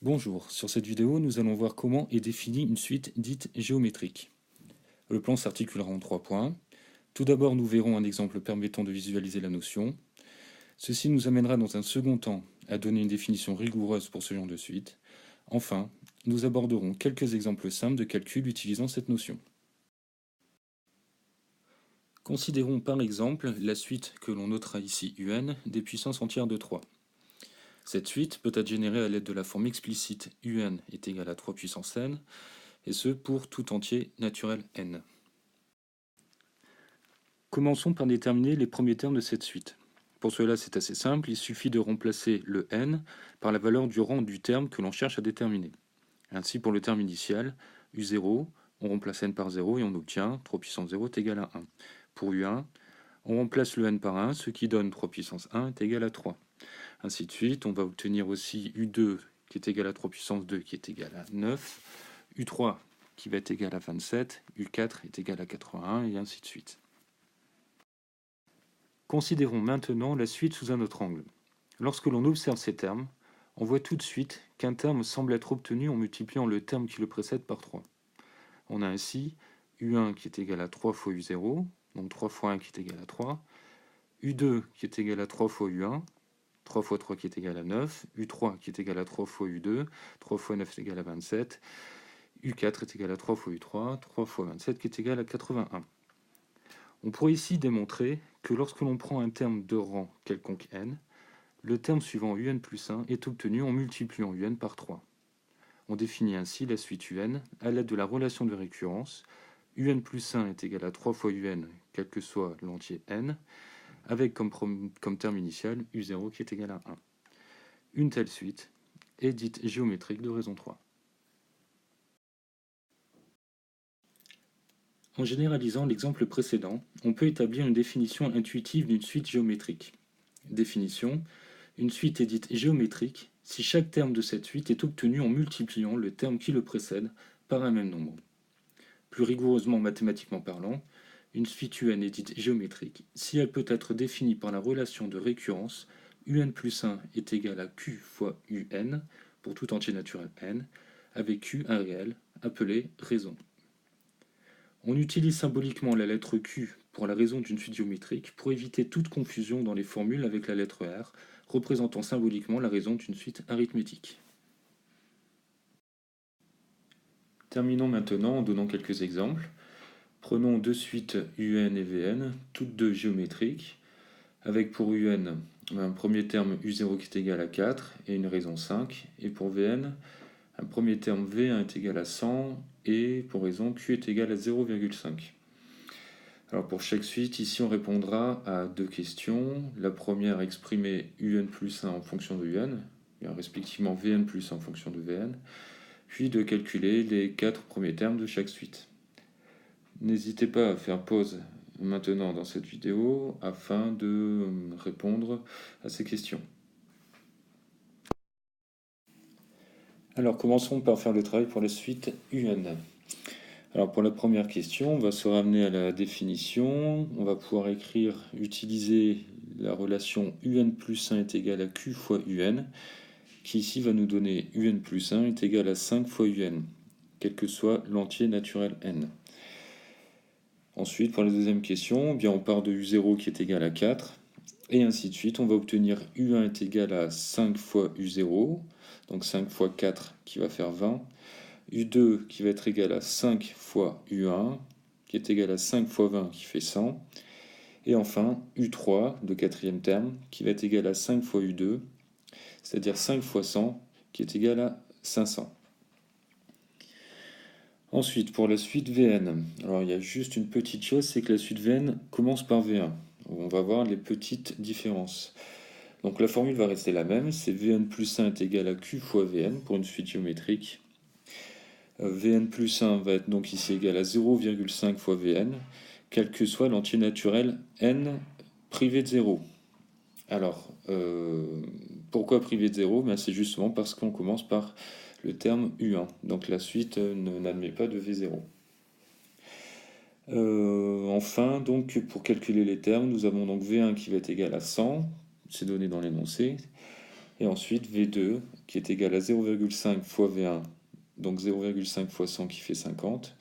Bonjour, sur cette vidéo, nous allons voir comment est définie une suite dite géométrique. Le plan s'articulera en 3 points. Tout d'abord, nous verrons un exemple permettant de visualiser la notion. Ceci nous amènera dans un second temps à donner une définition rigoureuse pour ce genre de suite. Enfin, nous aborderons quelques exemples simples de calcul utilisant cette notion. Considérons par exemple la suite que l'on notera ici un des puissances entières de 3. Cette suite peut être générée à l'aide de la forme explicite un est égal à 3 puissance n, et ce pour tout entier naturel n. Commençons par déterminer les premiers termes de cette suite. Pour cela, c'est assez simple, il suffit de remplacer le n par la valeur du rang du terme que l'on cherche à déterminer. Ainsi, pour le terme initial, u0, on remplace n par 0 et on obtient 3 puissance 0 est égal à 1. Pour u1, on remplace le n par 1, ce qui donne 3 puissance 1 est égal à 3. Ainsi de suite, on va obtenir aussi u2 qui est égal à 3 puissance 2 qui est égal à 9, u3 qui va être égal à 27, u4 est égal à 81 et ainsi de suite. Considérons maintenant la suite sous un autre angle. Lorsque l'on observe ces termes, on voit tout de suite qu'un terme semble être obtenu en multipliant le terme qui le précède par 3. On a ainsi u1 qui est égal à 3 fois u0, donc 3 fois 1 qui est égal à 3, u2 qui est égal à 3 fois u1, 3 fois 3 qui est égal à 9, u3 qui est égal à 3 fois u2, 3 fois 9 est égal à 27, u4 est égal à 3 fois u3, 3 fois 27 qui est égal à 81. On pourrait ici démontrer que lorsque l'on prend un terme de rang quelconque n, le terme suivant un plus 1 est obtenu en multipliant un par 3. On définit ainsi la suite un à l'aide de la relation de récurrence un plus 1 est égal à 3 fois un, quel que soit l'entier n, avec comme terme initial u0 qui est égal à 1. Une telle suite est dite géométrique de raison 3. En généralisant l'exemple précédent, on peut établir une définition intuitive d'une suite géométrique. Définition: une suite est dite géométrique si chaque terme de cette suite est obtenu en multipliant le terme qui le précède par un même nombre. Plus rigoureusement mathématiquement parlant, une suite un est dite géométrique si elle peut être définie par la relation de récurrence un plus 1 est égal à q fois un pour tout entier naturel n, avec q un réel, appelé raison. On utilise symboliquement la lettre Q pour la raison d'une suite géométrique pour éviter toute confusion dans les formules avec la lettre R, représentant symboliquement la raison d'une suite arithmétique. Terminons maintenant en donnant quelques exemples. Prenons deux suites UN et VN, toutes deux géométriques, avec pour UN un premier terme U0 qui est égal à 4 et une raison 5, et pour VN, un premier terme V1 est égal à 100 et pour raison Q est égal à 0,5. Alors pour chaque suite, ici on répondra à deux questions. La première, exprimer un plus 1 en fonction de un, et respectivement Vn plus 1 en fonction de Vn, puis de calculer les 4 premiers termes de chaque suite. N'hésitez pas à faire pause maintenant dans cette vidéo afin de répondre à ces questions. Alors commençons par faire le travail pour la suite un. Alors pour la première question, on va se ramener à la définition. On va pouvoir utiliser la relation un plus 1 est égal à q fois un, qui ici va nous donner un plus 1 est égal à 5 fois un, quel que soit l'entier naturel n. Ensuite, pour la deuxième question, eh bien on part de u0 qui est égal à 4, et ainsi de suite. On va obtenir u1 est égal à 5 fois u0, donc 5 fois 4 qui va faire 20, u2 qui va être égal à 5 fois u1, qui est égal à 5 fois 20 qui fait 100, et enfin u3, le quatrième terme, qui va être égal à 5 fois u2, c'est-à-dire 5 fois 100, qui est égal à 500. Ensuite, pour la suite Vn, alors il y a juste une petite chose, c'est que la suite Vn commence par V1. On va voir les petites différences. Donc la formule va rester la même, c'est Vn plus 1 est égal à Q fois Vn pour une suite géométrique. Vn plus 1 va être donc ici égal à 0,5 fois Vn, quel que soit l'entier naturel n privé de 0. Alors, pourquoi privé de 0 ? C'est justement parce qu'on commence par le terme U1, donc la suite n'admet pas de V0. Enfin, donc, pour calculer les termes, nous avons donc V1 qui va être égal à 100, c'est donné dans l'énoncé. Et ensuite V2 qui est égal à 0,5 fois V1, donc 0,5 fois 100 qui fait 50.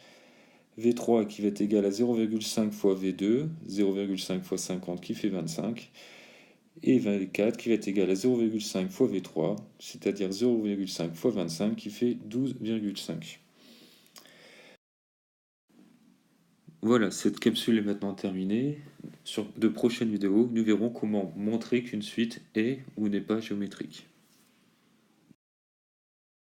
V3 qui va être égal à 0,5 fois V2, 0,5 fois 50 qui fait 25. Et V4 qui va être égal à 0,5 fois V3, c'est-à-dire 0,5 fois 25 qui fait 12,5. Voilà, cette capsule est maintenant terminée. Sur de prochaines vidéos, nous verrons comment montrer qu'une suite est ou n'est pas géométrique.